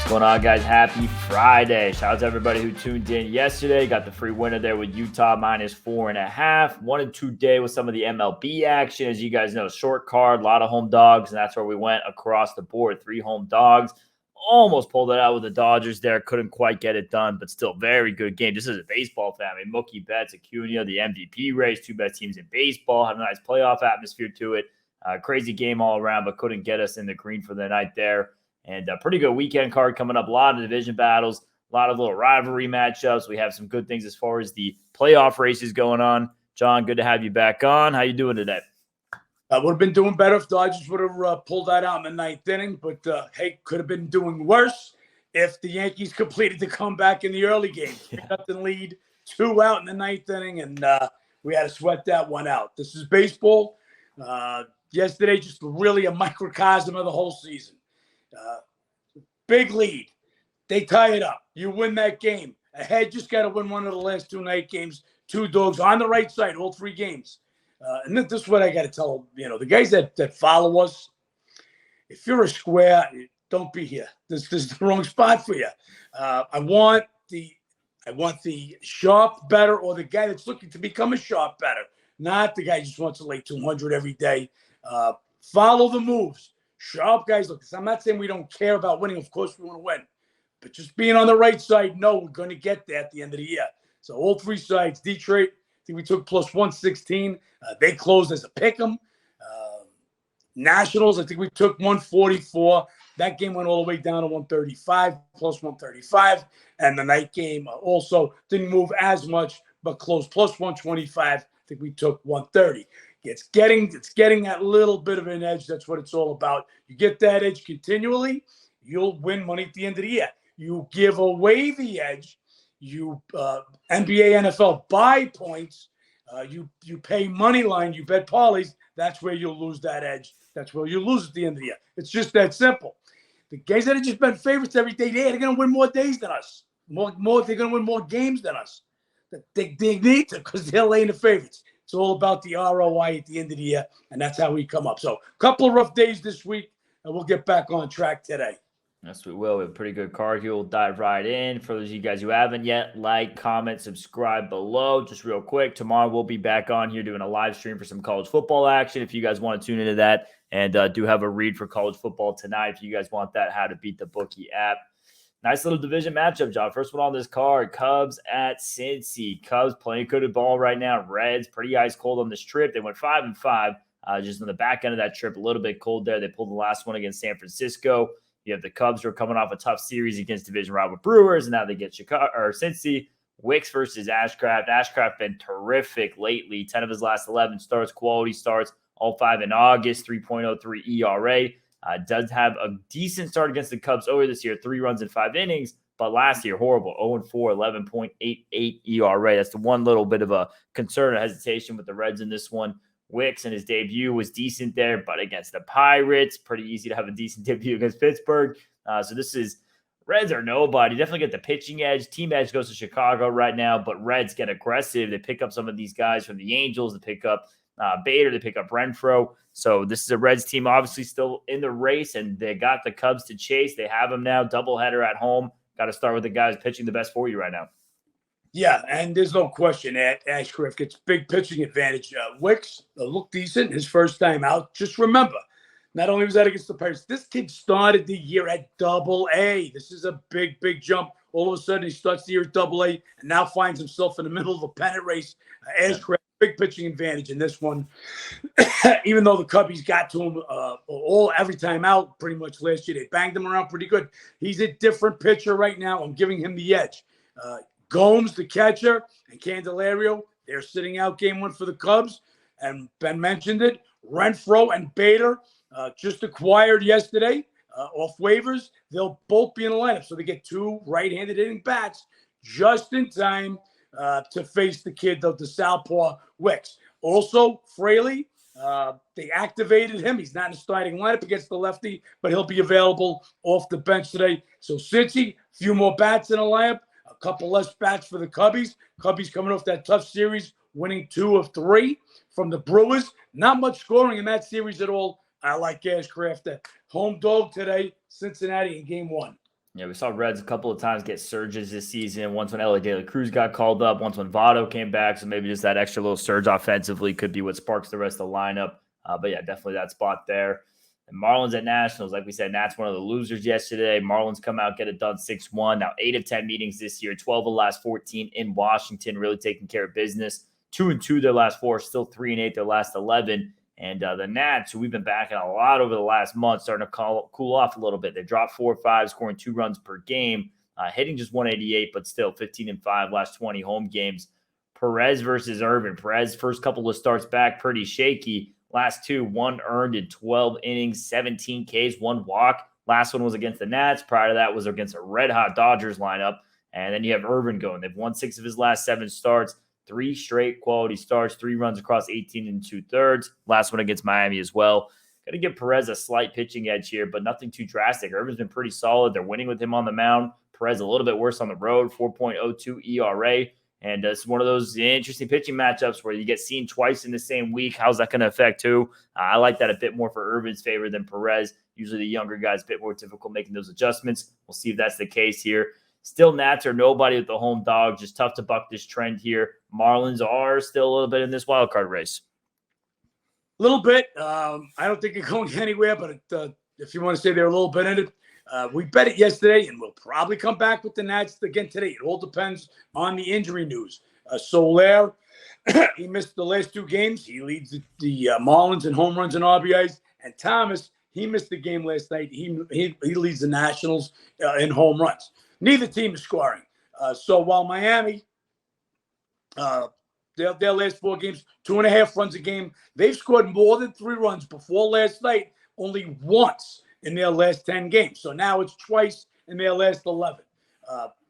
What's going on, guys? Happy Friday. Shout out to everybody who tuned in yesterday. Got the free winner there with Utah -4.5. 1 and 2 day with some of the MLB action. As you guys know, short card, a lot of home dogs, and that's where we went across the board. 3 home dogs. Almost pulled it out with the Dodgers there. Couldn't quite get it done, but still very good game. Just as a baseball fan, I mean, Mookie Betts, Acuna, the MVP race, 2 best teams in baseball. Had a nice playoff atmosphere to it. Crazy game all around, but couldn't get us in the green for the night there. And a pretty good weekend card coming up. A lot of division battles, a lot of little rivalry matchups. We have some good things as far as the playoff races going on. John, good to have you back on. How you doing today? I would have been doing better if Dodgers would have pulled that out in the 9th inning. But, hey, could have been doing worse if the Yankees completed the comeback in the early game. 3-0 lead, 2 out in the 9th inning, and we had to sweat that one out. This is baseball. Yesterday, just really a microcosm of the whole season. Big lead. They tie it up. You win that game. Ahead, just got to win one of the last 2 night games. 2 dogs on the right side, all 3 games. And this is what I got to tell, the guys that follow us. If you're a square, don't be here. This is the wrong spot for you. I want the sharp better, or the guy that's looking to become a sharp better, not the guy who just wants to lay 200 every day. Follow the moves. Sharp guys, look, I'm not saying we don't care about winning. Of course we want to win. But just being on the right side, no, we're going to get there at the end of the year. So all 3 sides, Detroit, I think we took plus 116. They closed as a pick 'em. Nationals, I think we took 144. That game went all the way down to 135, plus 135. And the night game also didn't move as much, but closed plus 125. I think we took 130. It's getting that little bit of an edge. That's what it's all about. You get that edge continually, you'll win money at the end of the year. You give away the edge. You NBA, NFL buy points. You pay money line. You bet parlays. That's where you'll lose that edge. That's where you lose at the end of the year. It's just that simple. The guys that have just been favorites every day, they're going to win more days than us. More. They're going to win more games than us. They need to, because they're laying the favorites. It's all about the ROI at the end of the year, and that's how we come up. So a couple of rough days this week, and we'll get back on track today. Yes, we will. We have a pretty good card here. We'll dive right in. For those of you guys who haven't yet, like, comment, subscribe below. Just real quick, tomorrow we'll be back on here doing a live stream for some college football action. If you guys want to tune into that, and do have a read for college football tonight. If you guys want that, how to beat the Bookie app. Nice little division matchup, John. First one on this card, Cubs at Cincy. Cubs playing good ball right now. Reds pretty ice cold on this trip. They went 5-5. Just on the back end of that trip, a little bit cold there. They pulled the last one against San Francisco. You have the Cubs who are coming off a tough series against division rival Brewers, and now they get Cincy. Wicks versus Ashcraft. Ashcraft been terrific lately. 10 of his last 11 starts, quality starts, all 5 in August. 3.03 ERA. Does have a decent start against the Cubs earlier this year, 3 runs in 5 innings, but last year, horrible, 0-4, 11.88 ERA. That's the one little bit of a concern or hesitation with the Reds in this one. Wicks in his debut was decent there, but against the Pirates, pretty easy to have a decent debut against Pittsburgh. So this is Reds are nobody. Definitely get the pitching edge. Team edge goes to Chicago right now, but Reds get aggressive. They pick up some of these guys from the Angels. They pick up Bader. They pick up Renfroe. So this is a Reds team obviously still in the race, and they got the Cubs to chase. They have them now, doubleheader at home. Got to start with the guys pitching the best for you right now. Yeah, and there's no question that Ashcraft gets big pitching advantage. Wicks looked decent his first time out. Just remember, not only was that against the Pirates, this kid started the year at Double-A. This is a big, big jump. All of a sudden, he starts the year at Double-A and now finds himself in the middle of a pennant race. Ashcraft, big pitching advantage in this one. Even though the Cubbies got to him every time out pretty much last year, they banged him around pretty good. He's a different pitcher right now. I'm giving him the edge. Gomes, the catcher, and Candelario, they're sitting out game 1 for the Cubs. And Ben mentioned it. Renfroe and Bader just acquired yesterday off waivers. They'll both be in the lineup. So they get 2 right-handed hitting bats just in time to face the kid, the southpaw Wicks. Also, Fraley, they activated him. He's not in the starting lineup against the lefty, but he'll be available off the bench today. So Cincy, a few more bats in the lineup. A couple less bats for the Cubbies. Cubbies coming off that tough series, winning 2 of 3 from the Brewers. Not much scoring in that series at all. I like Ashcraft. Home dog today, Cincinnati in game 1. Yeah, we saw Reds a couple of times get surges this season. Once when LA De La Cruz got called up, once when Votto came back. So maybe just that extra little surge offensively could be what sparks the rest of the lineup. But yeah, definitely that spot there. And Marlins at Nationals, like we said, Nats one of the losers yesterday. Marlins come out, get it done 6-1. Now 8 of 10 meetings this year, 12 of the last 14 in Washington, really taking care of business. 2-2 their last 4, still 3-8 their last 11. And the Nats, who we've been backing a lot over the last month, starting to cool off a little bit. They dropped 4 or 5, scoring 2 runs per game, hitting just 188, but still 15-5 last 20 home games. Perez versus Irvin. Perez, first couple of starts back, pretty shaky. Last 2, 1 earned in 12 innings, 17 Ks, 1 walk. Last one was against the Nats. Prior to that was against a red-hot Dodgers lineup. And then you have Irvin going. They've won 6 of his last 7 starts. 3 straight quality starts, 3 runs across 18 2/3. Last one against Miami as well. Got to give Perez a slight pitching edge here, but nothing too drastic. Irvin's been pretty solid. They're winning with him on the mound. Perez a little bit worse on the road, 4.02 ERA. And it's one of those interesting pitching matchups where you get seen twice in the same week. How's that going to affect who? I like that a bit more for Irvin's favor than Perez. Usually the younger guy's a bit more difficult making those adjustments. We'll see if that's the case here. Still Nats are nobody with the home dog. Just tough to buck this trend here. Marlins are still a little bit in this wild card race. A little bit. I don't think they're going anywhere, but if you want to say they're a little bit in it, we bet it yesterday, and we'll probably come back with the Nats again today. It all depends on the injury news. Soler, he missed the last 2 games. He leads the Marlins in home runs and RBIs. And Thomas, he missed the game last night. He leads the Nationals in home runs. Neither team is scoring. So while Miami, their last 4 games, 2.5 runs a game, they've scored more than 3 runs before last night, only once in their last 10 games. So now it's twice in their last 11.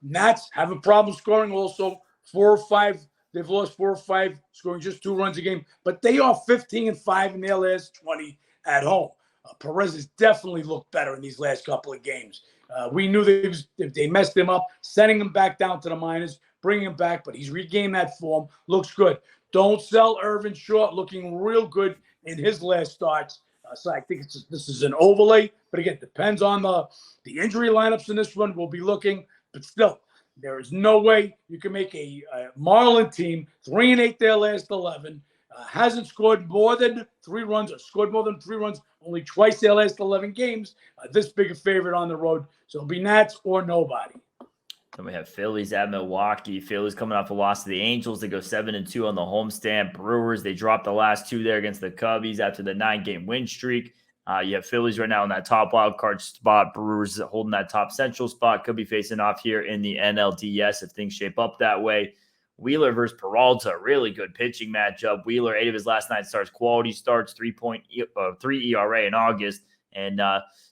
Nats have a problem scoring also. 4 or 5, they've lost 4 or 5, scoring just 2 runs a game. But they are 15-5 in their last 20 at home. Perez has definitely looked better in these last couple of games. We knew they messed him up, sending him back down to the minors, bringing him back, but he's regained that form. Looks good. Don't sell Irvin short, looking real good in his last starts. So I think this is an overlay, but again, depends on the injury lineups in this one. We'll be looking, but still, there is no way you can make a Marlin team 3-8 their last 11. Hasn't scored more than 3 runs or scored more than 3 runs only twice their last 11 games. This big a favorite on the road. So it'll be Nats or nobody. Then we have Phillies at Milwaukee. Phillies coming off a loss to the Angels. They go 7-2 on the homestand. Brewers, they dropped the last 2 there against the Cubbies after the 9-game win streak. You have Phillies right now in that top wild card spot. Brewers holding that top central spot. Could be facing off here in the NLDS if things shape up that way. Wheeler versus Peralta, really good pitching matchup. Wheeler, 8 of his last 9 starts, quality starts, 3.3 ERA in August, and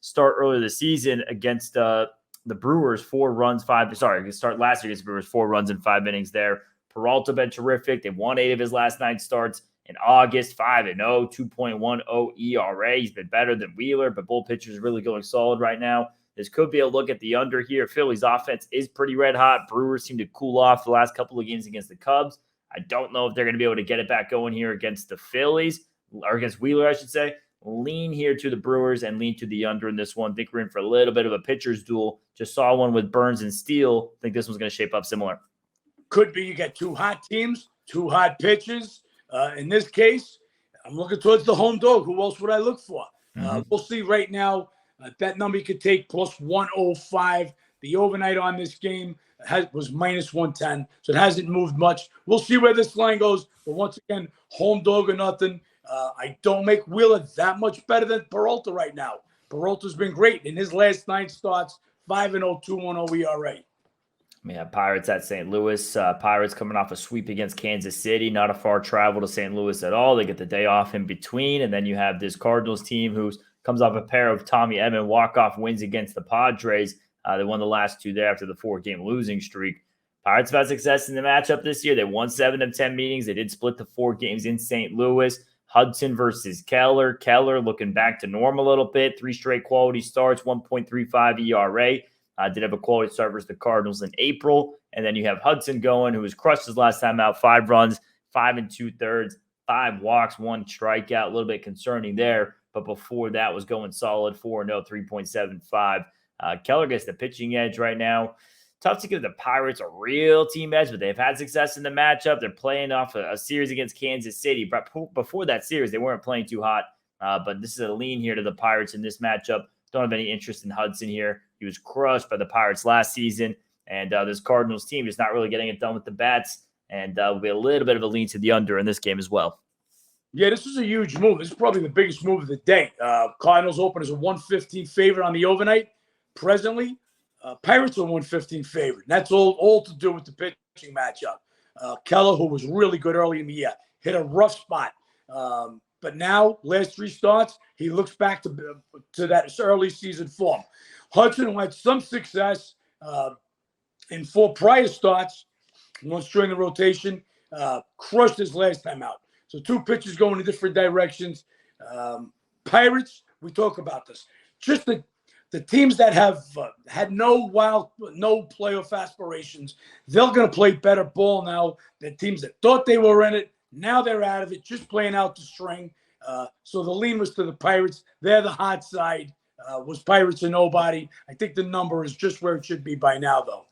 start earlier this season against the Brewers, 4 runs, 5. Sorry, start last year against the Brewers, 4 runs in 5 innings there. Peralta been terrific. They won 8 of his last 9 starts in August, 5-0, 2.10 ERA. He's been better than Wheeler, but both pitchers really going solid right now. This could be a look at the under here. Phillies offense is pretty red hot. Brewers seem to cool off the last couple of games against the Cubs. I don't know if they're going to be able to get it back going here against the Phillies, or against Wheeler, I should say. Lean here to the Brewers and lean to the under in this one. Think we're in for a little bit of a pitcher's duel. Just saw one with Burns and Steele. Think this one's going to shape up similar. Could be you get 2 hot teams, 2 hot pitchers. In this case, I'm looking towards the home dog. Who else would I look for? We'll see right now. That number you could take plus 105. The overnight on this game was minus 110, so it hasn't moved much. We'll see where this line goes. But once again, home dog or nothing. I don't make Wheeler that much better than Peralta right now. Peralta's been great in his last 9 starts, 5-0, 2.10 ERA. We have Pirates at St. Louis. Pirates coming off a sweep against Kansas City. Not a far travel to St. Louis at all. They get the day off in between. And then you have this Cardinals team who comes off a pair of Tommy Edman walk-off wins against the Padres. They won the last 2 there after the 4-game losing streak. Pirates have had success in the matchup this year. They won 7 of 10 meetings. They did split the 4 games in St. Louis. Hudson versus Keller. Keller looking back to norm a little bit. 3 straight quality starts, 1.35 ERA. Did have a quality start versus the Cardinals in April. And then you have Hudson going, who was crushed his last time out. 5 runs, 5 2/3, 5 walks, 1 strikeout. A little bit concerning there. But before that was going solid, 4-0, 3.75. Keller gets the pitching edge right now. Tough to give the Pirates a real team edge, but they've had success in the matchup. They're playing off a series against Kansas City. But before that series, they weren't playing too hot. But this is a lean here to the Pirates in this matchup. Don't have any interest in Hudson here. He was crushed by the Pirates last season. And this Cardinals team is not really getting it done with the bats. And will be a little bit of a lean to the under in this game as well. Yeah, this is a huge move. This is probably the biggest move of the day. Cardinals open as a 115 favorite on the overnight. Presently, Pirates are 115 favorite. And that's all to do with the pitching matchup. Keller, who was really good early in the year, hit a rough spot. But now, last 3 starts, he looks back to that early season form. Hudson, who had some success in 4 prior starts, once during the rotation, crushed his last time out. So 2 pitchers going in different directions. Pirates, we talk about this. Just the teams that have had no playoff aspirations, they're going to play better ball now than teams that thought they were in it. Now they're out of it, just playing out the string. So the lean was to the Pirates. They're the hot side. Was Pirates or nobody. I think the number is just where it should be by now, though.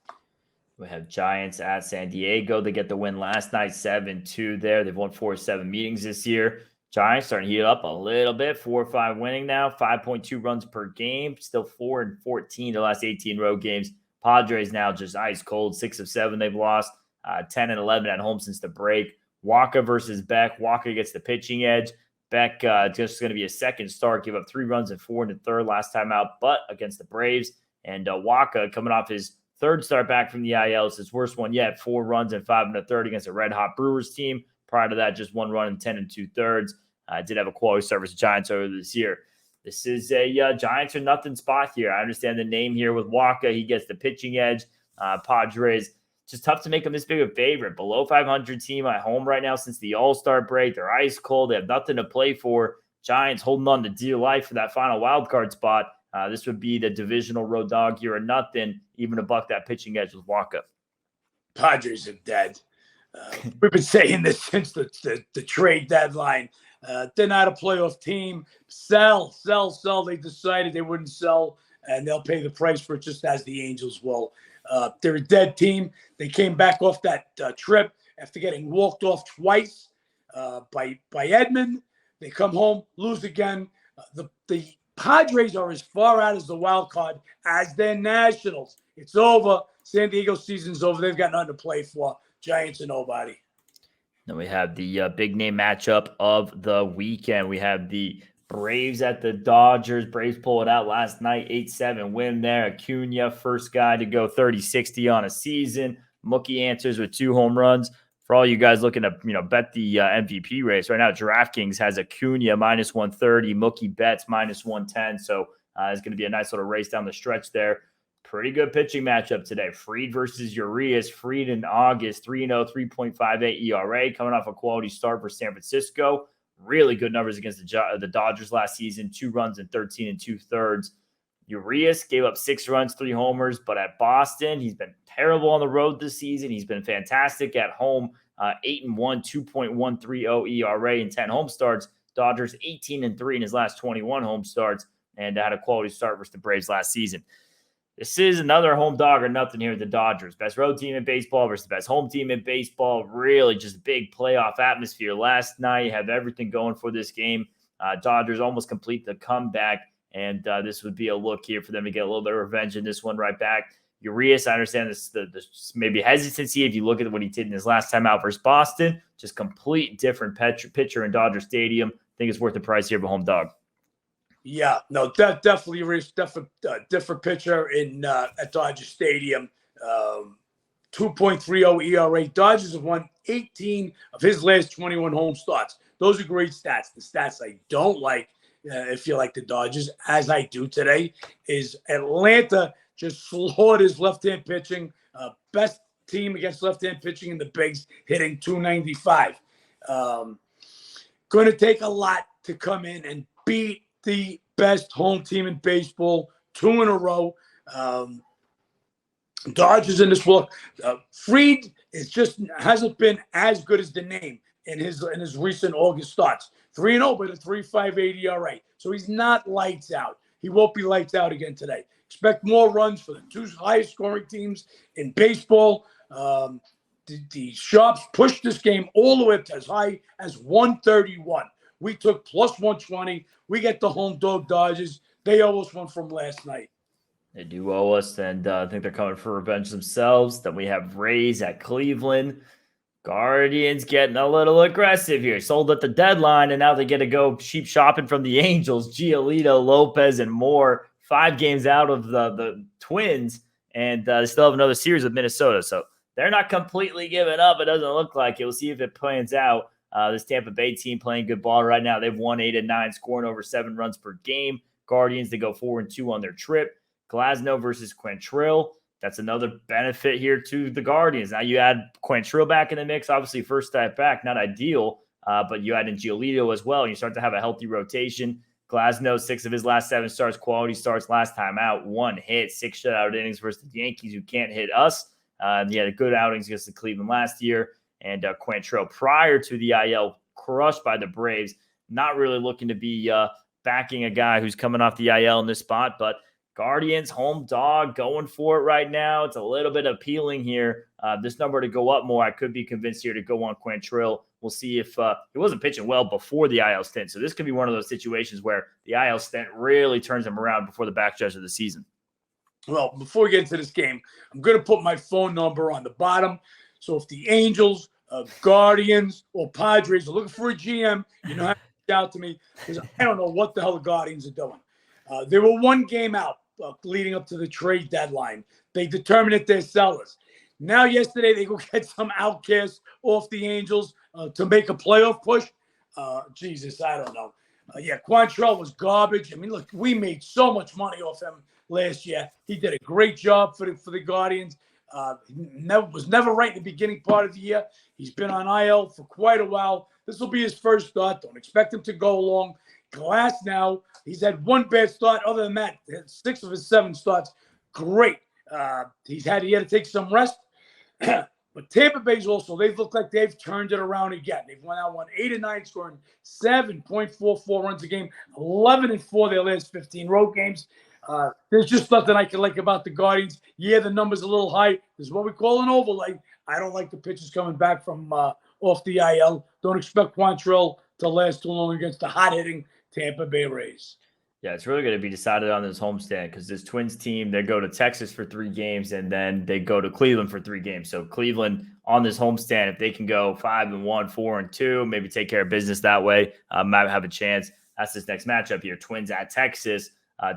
We have Giants at San Diego. They get the win last night, 7-2 there. They've won 4 of 7 meetings this year. Giants starting to heat up a little bit, 4-5 winning now, 5.2 runs per game, still 4-14 the last 18 road games. Padres now just ice cold, 6 of 7 they've lost, 10-11 at home since the break. Waka versus Beck. Waka gets the pitching edge. Beck just going to be a second start, give up 3 runs and 4 in the third last time out, but against the Braves. And Waka coming off his third start back from the IL. It's his worst one yet, 4 runs and 5 in the third against a red-hot Brewers team. Prior to that, just 1 run and 10 2/3. Did have a quality start versus Giants over this year. This is a Giants or nothing spot here. I understand the name here with Waka. He gets the pitching edge. Padres, just tough to make them this big a favorite. Below 500 team at home right now since the All-Star break. They're ice cold. They have nothing to play for. Giants holding on to dear life for that final wild card spot. This would be the divisional road dog here or nothing, even to buck that pitching edge with Waka. Padres are dead. We've been saying this since the trade deadline. They're not a playoff team. Sell. They decided they wouldn't sell, and they'll pay the price for it just as the Angels will. They're a dead team. They came back off that trip after getting walked off twice by Edmund. They come home, lose again. The Padres are as far out as the wild card as their Nationals. It's over. San Diego season's over. They've got nothing to play for. Giants are nobody. Then we have the big name matchup of the weekend. We have the Braves at the Dodgers. Braves pull it out last night, 8-7 win there. Acuna, first guy to go 30-60 on a season. Mookie answers with 2 home runs. For all you guys looking to bet the MVP race right now, DraftKings has Acuna -130, Mookie Betts -110. So it's going to be a nice little race down the stretch there. Pretty good pitching matchup today. Fried versus Urias. Fried in August, 3-0, 3.58 ERA, coming off a quality start for San Francisco. Really good numbers against the Dodgers last season, 2 runs and 13 2/3. Urias gave up 6 runs, 3 homers, but at Boston, he's been terrible on the road this season. He's been fantastic at home, 8-1, 2.130 ERA in 10 home starts. Dodgers 18-3 in his last 21 home starts, and had a quality start versus the Braves last season. This is another home dog or nothing here at the Dodgers. Best road team in baseball versus the best home team in baseball. Really just big playoff atmosphere last night. Have everything going for this game. Dodgers almost complete the comeback, and this would be a look here for them to get a little bit of revenge in this one right back. Urias, I understand this the maybe hesitancy if you look at what he did in his last time out versus Boston. Just complete different pitcher in Dodger Stadium. I think it's worth the price here of a home dog. Yeah, no, definitely different pitcher at Dodger Stadium. 2.30 ERA. Dodgers have won 18 of his last 21 home starts. Those are great stats. The stats I don't like, if you like the Dodgers, as I do today, is Atlanta just slaughters left-hand pitching. Best team against left-hand pitching in the bigs, hitting 295. Going to take a lot to come in and beat the best home team in baseball, 2 in a row. Dodgers in this look. Fried hasn't been as good as the name in his recent August starts. 3-0, but a 3.58 ERA. So he's not lights out. he won't be lights out again today. Expect more runs for the two highest scoring teams in baseball. The Sharps pushed this game all the way up to as high as 131. We took plus 120. We get the home dog Dodgers. They owe us one from last night. They do owe us, and I think they're coming for revenge themselves. Then we have Rays at Cleveland. Guardians getting a little aggressive here. Sold at the deadline, and now they get to go sheep shopping from the Angels. Giolito, Lopez, and more. 5 games out of the Twins, and they still have another series with Minnesota. So they're not completely giving up. It doesn't look like it. We'll see if it plans out. This Tampa Bay team playing good ball right now. They've won 8 of 9, scoring over 7 runs per game. Guardians, they go 4-2 on their trip. Glasnow versus Quantrill. That's another benefit here to the Guardians. Now you add Quantrill back in the mix. Obviously, first step back, not ideal, but you add in Giolito as well, and you start to have a healthy rotation. Glasnow, 6 of his last 7 starts, quality starts last time out. 1 hit, 6 shutout innings versus the Yankees, who can't hit us. He had a good outings against the Cleveland last year. And Quantrill, prior to the IL, crushed by the Braves. Not really looking to be backing a guy who's coming off the IL in this spot, but Guardians, home dog, going for it right now. It's a little bit appealing here. This number to go up more, I could be convinced here to go on Quantrill. We'll see if he wasn't pitching well before the IL stint. So this could be one of those situations where the IL stint really turns him around before the backstretch of the season. Well, before we get into this game, I'm going to put my phone number on the bottom. So if the Angels, Guardians, or Padres are looking for a GM, you know how to reach out to me, because I don't know what the hell the Guardians are doing. They were 1 game out leading up to the trade deadline. They determined that they're sellers. Now, yesterday, they go get some outcasts off the Angels to make a playoff push. Jesus, I don't know. Quantrill was garbage. I mean, look, we made so much money off him last year. He did a great job for the Guardians. Was never right in the beginning part of the year. He's been on IL for quite a while. This will be his first start. Don't expect him to go long. Glass now, he's had 1 bad start. Other than that, 6 of his 7 starts, great. He had to take some rest. But Tampa Bay's also, they've looked like they've turned it around again. They've won 8 of 9, scoring 7.44 runs a game, 11-4 their last 15 road games. There's just nothing I can like about the Guardians. Yeah, the number's a little high. This is what we call an overlay. I don't like the pitchers coming back from off the IL. Don't expect Quantrill to last too long against the hot-hitting Tampa Bay Rays. Yeah, it's really going to be decided on this homestand because this Twins team, they go to Texas for 3 games and then they go to Cleveland for 3 games. So Cleveland on this homestand, if they can go 5-1, 4-2, maybe take care of business that way, might have a chance. That's this next matchup here. Twins at Texas.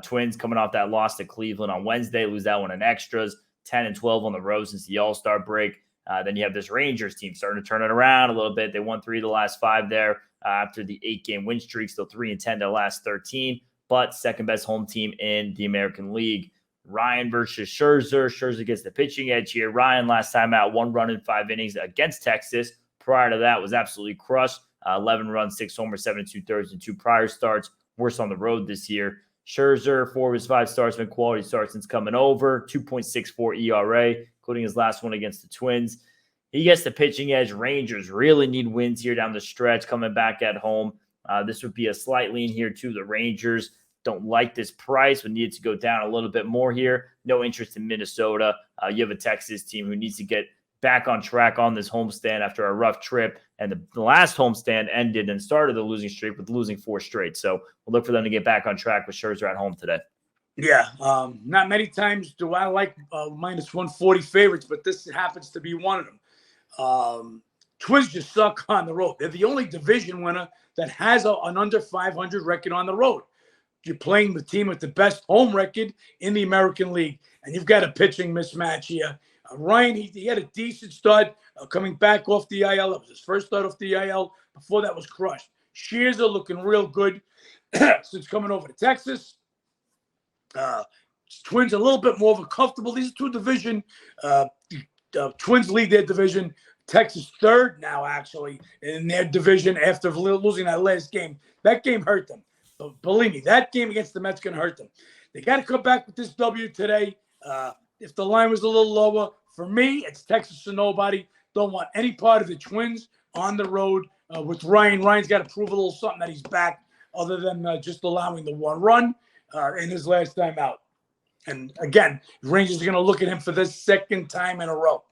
Twins coming off that loss to Cleveland on Wednesday, lose that one in extras, 10-12 on the road since the All-Star break. Then you have this Rangers team starting to turn it around a little bit. They won 3 of the last 5 there after the 8-game win streak, still 3-10 their last 13. But second best home team in the American League. Ryan versus Scherzer. Scherzer gets the pitching edge here. Ryan last time out, 1 run in 5 innings against Texas. Prior to that was absolutely crushed. 11 runs, 6 homers, 7 2/3 in 2 prior starts. Worse on the road this year. Scherzer, 4 of his 5 starts been quality starts since coming over. 2.64 ERA, including his last one against the Twins. He gets the pitching edge. Rangers really need wins here down the stretch, coming back at home. This would be a slight lean here to the Rangers. Don't like this price. We need to go down a little bit more here. No interest in Minnesota. You have a Texas team who needs to get back on track on this homestand after a rough trip. And the last homestand ended and started the losing streak with losing 4 straight. So we'll look for them to get back on track with Scherzer at home today. Yeah, not many times do I like minus 140 favorites, but this happens to be one of them. Twins just suck on the road. They're the only division winner that has an under 500 record on the road. You're playing the team with the best home record in the American League, and you've got a pitching mismatch here. Ryan, he had a decent start coming back off the IL. It was his first start off the IL. Before that was crushed. Scherzer looking real good since coming over to Texas. Twins a little bit more of a comfortable. These are 2 division. Twins lead their division. Texas 3rd now, actually, in their division after losing that last game. That game hurt them. But believe me, that game against the Mets going to hurt them. They got to come back with this W today. If the line was a little lower, for me, it's Texas or nobody. Don't want any part of the Twins on the road with Ryan. Ryan's got to prove a little something that he's back other than just allowing the 1 run. in his last time out. And again, Rangers are going to look at him for the second time in a row.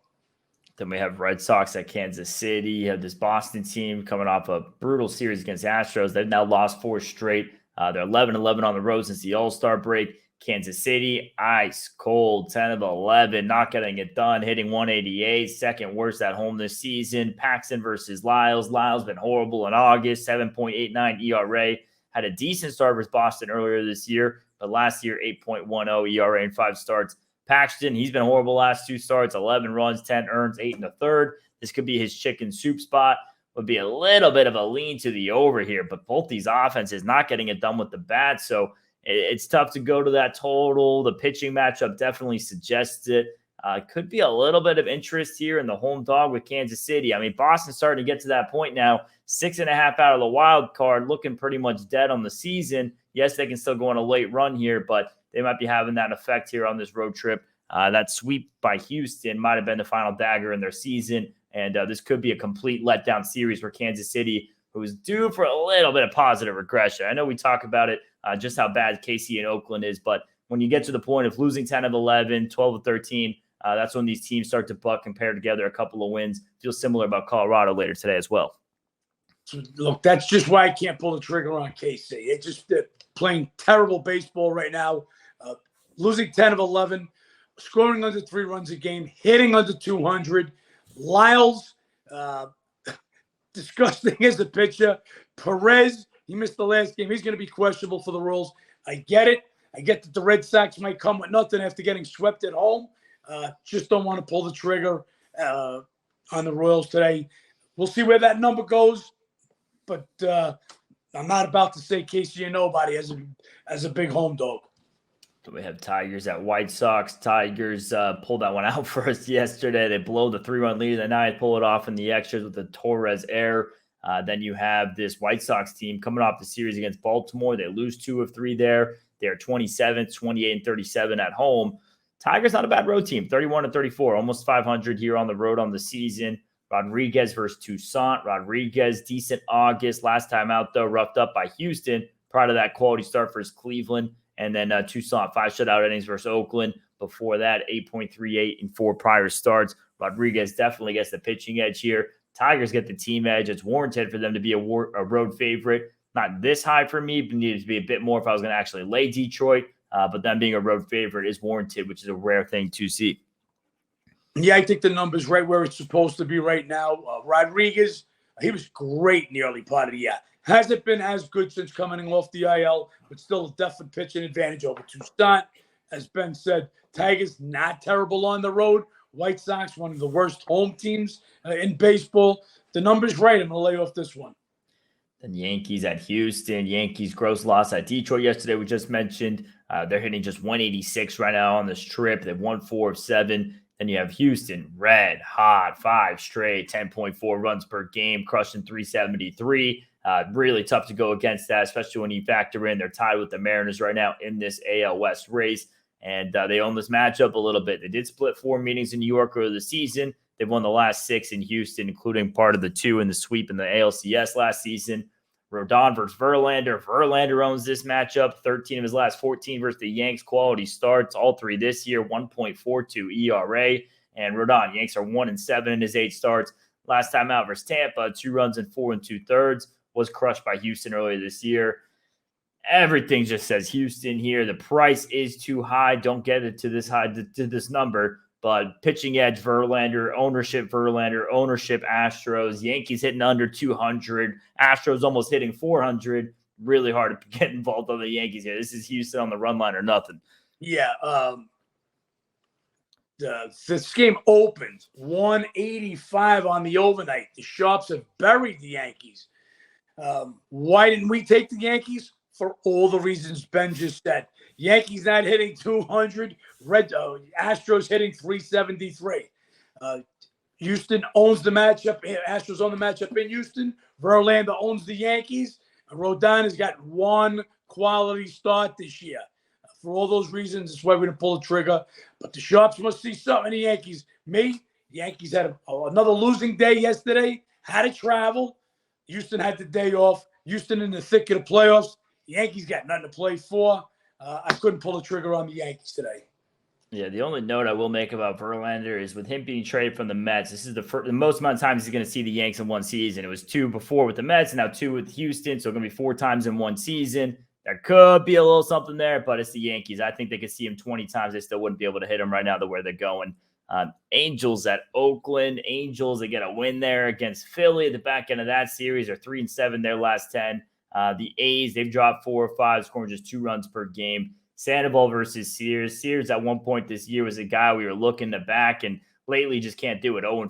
Then we have Red Sox at Kansas City. You have this Boston team coming off a brutal series against Astros. They've now lost 4 straight. They're 11-11 on the road since the All-Star break. Kansas City, ice cold, 10-11, not getting it done, hitting 188, second worst at home this season. Paxton versus Lyles. Lyles been horrible in August, 7.89 ERA. Had a decent start versus Boston earlier this year, but last year, 8.10 ERA in 5 starts. Paxton, he's been horrible last 2 starts, 11 runs, 10 earns, 8 1/3. This could be his chicken soup spot. Would be a little bit of a lean to the over here, but both these offenses not getting it done with the bat, so it's tough to go to that total. The pitching matchup definitely suggests it. Could be a little bit of interest here in the home dog with Kansas City. I mean, Boston's starting to get to that point now. 6.5 out of the wild card, looking pretty much dead on the season. Yes, they can still go on a late run here, but they might be having that effect here on this road trip. That sweep by Houston might have been the final dagger in their season, and this could be a complete letdown series for Kansas City, who is due for a little bit of positive regression. I know we talk about it, just how bad KC and Oakland is, but when you get to the point of losing 10 of 11, 12 of 13, that's when these teams start to buck and pair together a couple of wins. Feel similar about Colorado later today as well. Look, that's just why I can't pull the trigger on KC. It's just playing terrible baseball right now, losing 10 of 11, scoring under 3 runs a game, hitting under 200. Lyles, disgusting as a pitcher. Perez, he missed the last game. He's going to be questionable for the Royals. I get it. I get that the Red Sox might come with nothing after getting swept at home. Just don't want to pull the trigger on the Royals today. We'll see where that number goes, but I'm not about to say Casey and nobody as a big home dog. So we have Tigers at White Sox. Tigers pulled that one out for us yesterday. They blow the 3-run lead of the night, pull it off in the extras with the Torres error. Then you have this White Sox team coming off the series against Baltimore. They lose 2 of 3 there. They're 27th, 28, and 37 at home. Tigers not a bad road team, 31-34, almost 500 here on the road on the season. Rodriguez versus Toussaint. Rodriguez, decent August. Last time out, though, roughed up by Houston. Prior to that quality start versus Cleveland. And then Toussaint, 5 shutout innings versus Oakland. Before that, 8.38 in 4 prior starts. Rodriguez definitely gets the pitching edge here. Tigers get the team edge. It's warranted for them to be a road favorite. Not this high for me, but needed to be a bit more if I was going to actually lay Detroit. But them being a road favorite is warranted, which is a rare thing to see. Yeah, I think the number's right where it's supposed to be right now. Rodriguez, he was great in the early part of the year. Hasn't been as good since coming off the IL, but still a definite pitching advantage over Toussaint. As Ben said, Tigers not terrible on the road. White Sox, one of the worst home teams in baseball. The number's right. I'm going to lay off this one. Then Yankees at Houston. Yankees gross loss at Detroit yesterday. We just mentioned they're hitting just 186 right now on this trip. They've won 4 of 7. Then you have Houston, red hot, 5 straight, 10.4 runs per game, crushing 373. Really tough to go against that, especially when you factor in they're tied with the Mariners right now in this AL West race. And they own this matchup a little bit. They did split 4 meetings in New York earlier this season. They've won the last 6 in Houston, including part of the 2 in the sweep in the ALCS last season. Rodon versus Verlander. Verlander owns this matchup. 13 of his last 14 versus the Yanks. Quality starts, all 3 this year. 1.42 ERA. And Rodon, Yanks are 1-7 in his 8 starts. Last time out versus Tampa, 2 runs and 4 2/3. Was crushed by Houston earlier this year. Everything just says Houston here. The price is too high. Don't get it to this high, to this number. But pitching edge, Verlander, ownership Astros, Yankees hitting under 200, Astros almost hitting 400. Really hard to get involved on the Yankees here. This is Houston on the run line or nothing. Yeah. This game opened 185 on the overnight. The Sharps have buried the Yankees. Why didn't we take the Yankees? For all the reasons Ben just said. Yankees not hitting 200. Astros hitting 373. Houston owns the matchup. Astros own the matchup in Houston. Verlander owns the Yankees. Rodon has got 1 quality start this year. For all those reasons, that's why we're going to pull the trigger. But the Sharps must see something in the Yankees. The Yankees had another losing day yesterday. Had to travel. Houston had the day off. Houston in the thick of the playoffs. The Yankees got nothing to play for. I couldn't pull the trigger on the Yankees today. Yeah, the only note I will make about Verlander is with him being traded from the Mets, this is the most amount of times he's going to see the Yanks in one season. It was 2 before with the Mets and now 2 with Houston, so it's going to be 4 times in one season. There could be a little something there, but it's the Yankees. I think they could see him 20 times. They still wouldn't be able to hit him right now the way they're going. Angels at Oakland. Angels, they get a win there against Philly at the back end of that series. They're 3-7 their last 10. The A's, they've dropped 4 or 5, scoring just 2 runs per game. Sandoval versus Sears. Sears at one point this year was a guy we were looking to back, and lately just can't do it. 0-4,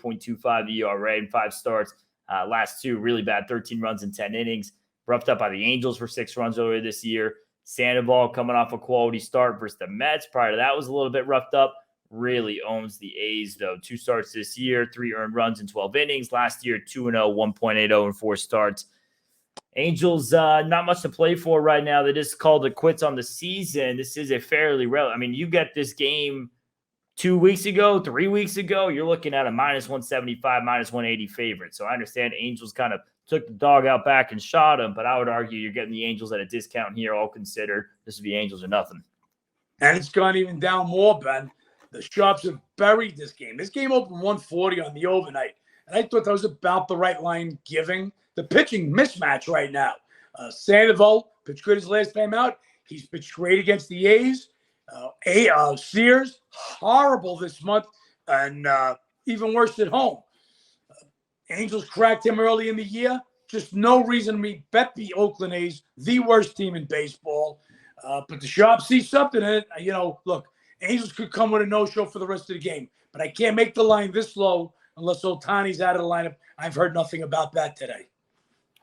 8.25 ERA in 5 starts. Last 2, really bad, 13 runs in 10 innings. Roughed up by the Angels for 6 runs earlier this year. Sandoval coming off a quality start versus the Mets. Prior to that was a little bit roughed up. Really owns the A's, though. 2 starts this year, 3 earned runs in 12 innings. Last year, 2-0, 1.80 in 4 starts. Angels, not much to play for right now. They just called it quits on the season. This is a fairly I mean, you get this game 2 weeks ago, 3 weeks ago, you're looking at a -175, -180 favorite. So I understand Angels kind of took the dog out back and shot him, but I would argue you're getting the Angels at a discount here, all considered. This would be Angels or nothing. And it's gone even down more, Ben. The Sharps have buried this game. This game opened 140 on the overnight. And I thought that was about the right line giving the pitching mismatch right now. Sandoval pitched good his last time out. He's pitched great against the A's. Sears, horrible this month, and even worse at home. Angels cracked him early in the year. Just no reason we bet the Oakland A's, the worst team in baseball. But the Sharps see something in it. Look, Angels could come with a no-show for the rest of the game. But I can't make the line this low unless Ohtani's out of the lineup. I've heard nothing about that today.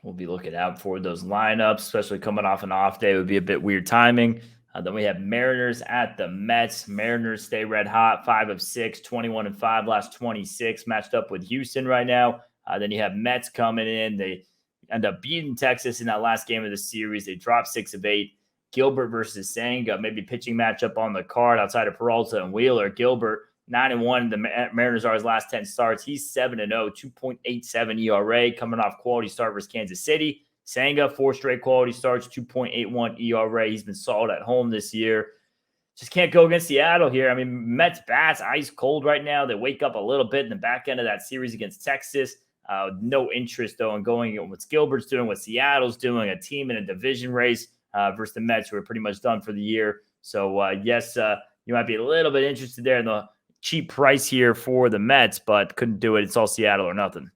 We'll be looking out for those lineups, especially coming off an off day. It would be a bit weird timing. Then we have Mariners at the Mets. Mariners stay red hot, 5 of 6, 21-5, last 26, matched up with Houston right now. Then you have Mets coming in. They end up beating Texas in that last game of the series. They dropped 6 of 8. Gilbert versus Senga, maybe pitching matchup on the card outside of Peralta and Wheeler. Gilbert, 9-1. The Mariners are his last 10 starts. He's 7-0, 2.87 ERA, coming off quality start versus Kansas City. Senga, 4 straight quality starts, 2.81 ERA. He's been solid at home this year. Just can't go against Seattle here. I mean, Mets bats ice cold right now. They wake up a little bit in the back end of that series against Texas. No interest, though, in going in what Gilbert's doing, what Seattle's doing, a team in a division race versus the Mets, who are pretty much done for the year. So, yes, you might be a little bit interested there in the cheap price here for the Mets, but couldn't do it. It's all Seattle or nothing.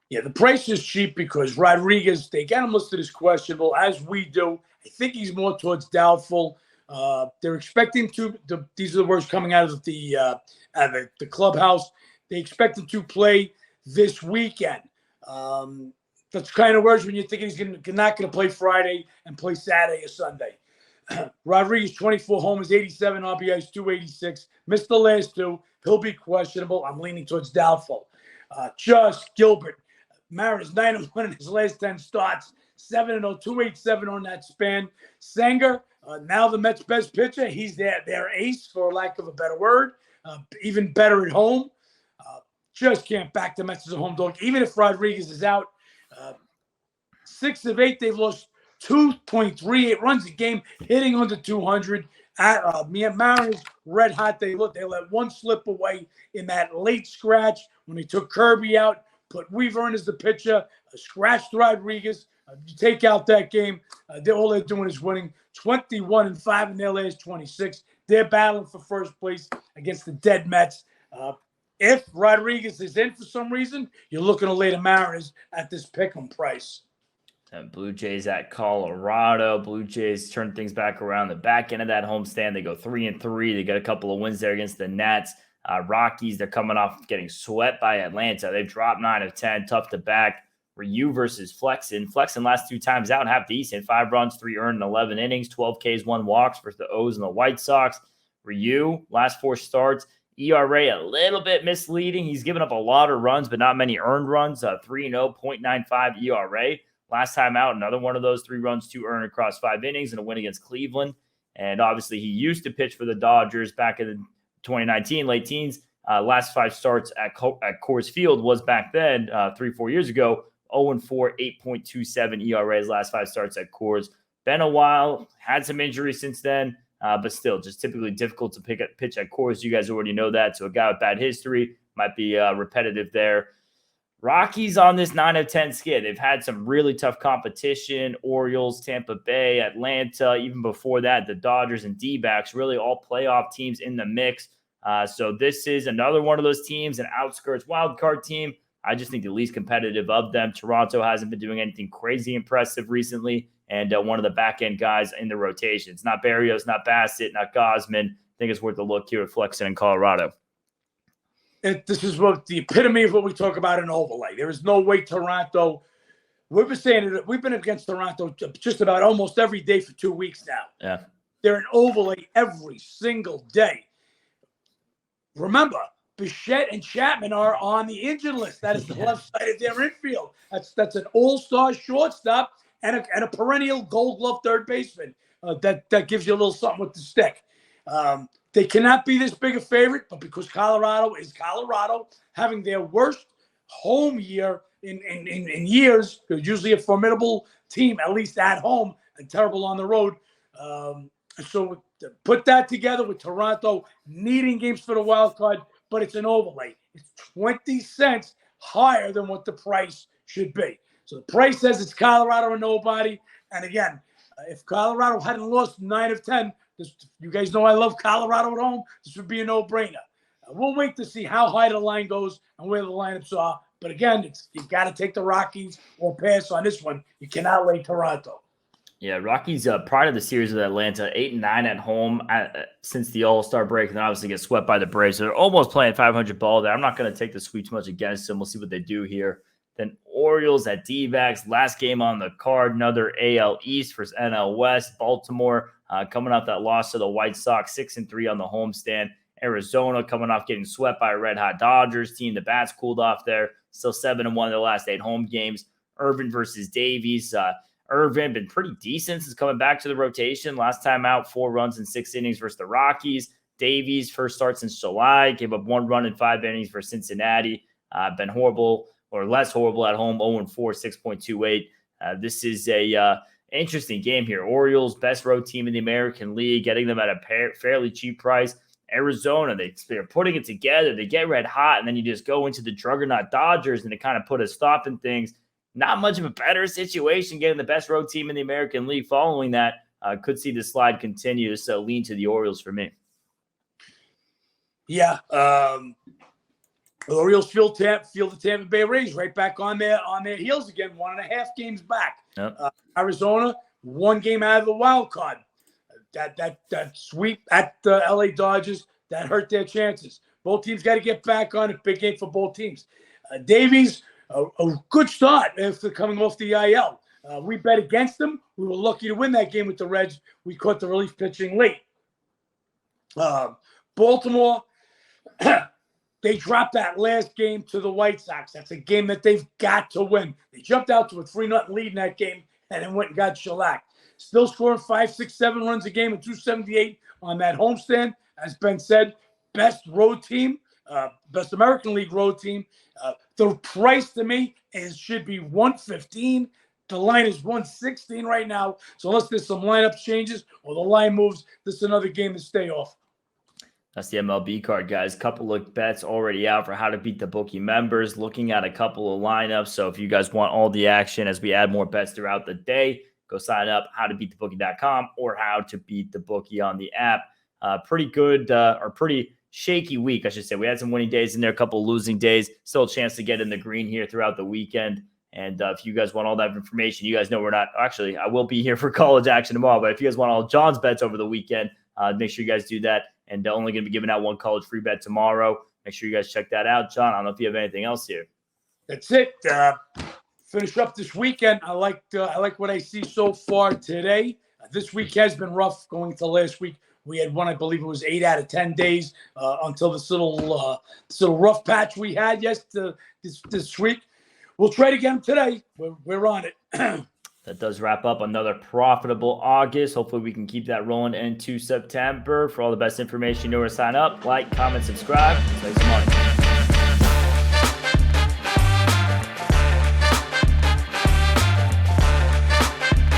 Yeah, the price is cheap because Rodriguez, they got him listed as questionable, as we do. I think he's more towards doubtful. They're expecting these are the words coming out of the clubhouse. They expect him to play this weekend. That's kind of worse when you're thinking he's not going to play Friday and play Saturday or Sunday. Rodriguez, 24 homers, 87 RBIs, 286. Missed the last 2. He'll be questionable. I'm leaning towards doubtful. Just Gilbert. Mariners 9-1 in his last 10 starts. 7-0, 287 on that span. Senga, now the Mets' best pitcher. He's their ace, for lack of a better word. Even better at home. Just can't back the Mets as a home dog. Even if Rodriguez is out, 6 of 8, they've lost 2.38 runs a game, hitting under 200. Mariners red hot. They let one slip away in that late scratch when they took Kirby out, put Weaver in as the pitcher, scratched Rodriguez. You take out that game, all they're doing is winning 21-5 in their last 26. They're battling for first place against the dead Mets. If Rodriguez is in for some reason, you're looking to lay the Mariners at this pick'em price. Blue Jays at Colorado. Blue Jays turn things back around the back end of that homestand. They go 3-3. They got a couple of wins there against the Nats. Rockies, they're coming off getting swept by Atlanta. They've dropped 9 of 10, tough to back. Ryu versus Flexen. Flexen last 2 times out, half decent. 5 runs, 3 earned in 11 innings, 12 Ks, 1 walks versus the O's and the White Sox. Ryu, last 4 starts. ERA a little bit misleading. He's given up a lot of runs, but not mmany earned runs. 3-0, 0.95 ERA. Last time out, another one of those 3 runs, 2 earned across 5 innings and a win against Cleveland. And obviously, he used to pitch for the Dodgers back in 2019, late teens. Last 5 starts at Coors Field was back then, 3-4 years ago. 0-4, 8.27 ERA. His last 5 starts at Coors. Been a while, had some injuries since then, but still just typically difficult to pitch at Coors. You guys already know that. So a guy with bad history might be repetitive there. Rockies on this 9 of 10 skid. They've had some really tough competition. Orioles, Tampa Bay, Atlanta, even before that, the Dodgers and D-backs, really all playoff teams in the mix. So this is another one of those teams, an outskirts wildcard team. I just think the least competitive of them. Toronto hasn't been doing anything crazy impressive recently, and one of the back-end guys in the rotation. It's not Barrios, not Bassett, not Gosman. I think it's worth a look here at Flexen in Colorado. This is what the epitome of what we talk about in overlay. There is no way Toronto. We've been saying it. We've been against Toronto just about almost every day for 2 weeks now. Yeah, they're an overlay every single day. Remember, Bichette and Chapman are on the injured list. That is the left side of their infield. That's an all-star shortstop and a perennial Gold Glove third baseman. That gives you a little something with the stick. They cannot be this big a favorite, but because Colorado is Colorado, having their worst home year in years, they're usually a formidable team, at least at home, and terrible on the road. So put that together with Toronto needing games for the wild card, but it's an overlay. It's 20 cents higher than what the price should be. So the price says it's Colorado or nobody. And again, if Colorado hadn't lost 9 of 10, you guys know I love Colorado at home. This would be a no-brainer. We'll wait to see how high the line goes and where the lineups are. But again, you got to take the Rockies or pass on this one. You cannot lay Toronto. Yeah, Rockies prior to the series with Atlanta, 8-9 at home since the All-Star break, and then obviously get swept by the Braves. So they're almost playing 500 ball there. I'm not going to take the sweep too much against them. We'll see what they do here. Then Orioles at D-backs, last game on the card, another AL East versus NL West. Baltimore coming off that loss to the White Sox, 6-3 on the homestand. Arizona coming off getting swept by a red-hot Dodgers team. The bats cooled off there. Still 7-1 their last 8 home games. Irvin versus Davies. Irvin been pretty decent since coming back to the rotation. Last time out, 4 runs in 6 innings versus the Rockies. Davies, first start since July, gave up 1 run in 5 innings for Cincinnati. Been horrible or less horrible at home, 0-4, 6.28. This is a interesting game here. Orioles, best road team in the American League, getting them at a fairly cheap price. Arizona, they're putting it together. They get red hot, and then you just go into the juggernaut Dodgers, and they kind of put a stop in things. Not much of a better situation getting the best road team in the American League. Following that, could see the slide continue. So lean to the Orioles for me. Yeah. The Orioles feel the Tampa Bay Rays right back on their heels again, 1.5 games back. Yep. Arizona, 1 game out of the wild card. That sweep at the LA Dodgers, that hurt their chances. Both teams got to get back on it. Big game for both teams. Davies, a good start after coming off the IL. We bet against them. We were lucky to win that game with the Reds. We caught the relief pitching late. Baltimore, they dropped that last game to the White Sox. That's a game that they've got to win. They jumped out to a 3-0 lead in that game and then went and got shellacked. Still scoring 5, 6, 7 runs a game and 278 on that homestand. As Ben said, best road team, best American League road team. The price to me should be 115. The line is 116 right now. So unless there's some lineup changes or the line moves, this is another game to stay off. That's the MLB card, guys. Couple of bets already out for how to beat the bookie members. Looking at a couple of lineups. So if you guys want all the action as we add more bets throughout the day, go sign up, howtobeatthebookie.com or how to beat the bookie on the app. Pretty good or pretty shaky week, I should say. We had some winning days in there, a couple of losing days. Still a chance to get in the green here throughout the weekend. And if you guys want all that information, you guys know we're not – actually, I will be here for college action tomorrow. But if you guys want all John's bets over the weekend, make sure you guys do that. And only going to be giving out 1 college free bet tomorrow. Make sure you guys check that out. John, I don't know if you have anything else here. That's it. Finish up this weekend. I like what I see so far today. This week has been rough going into last week. We had one, I believe it was 8 out of 10 days until this little rough patch we had this week. We'll try it again today. We're on it. That does wrap up another profitable August. Hopefully we can keep that rolling into September. For all the best information, you know where to sign up. Like, comment, subscribe. Let's make some money.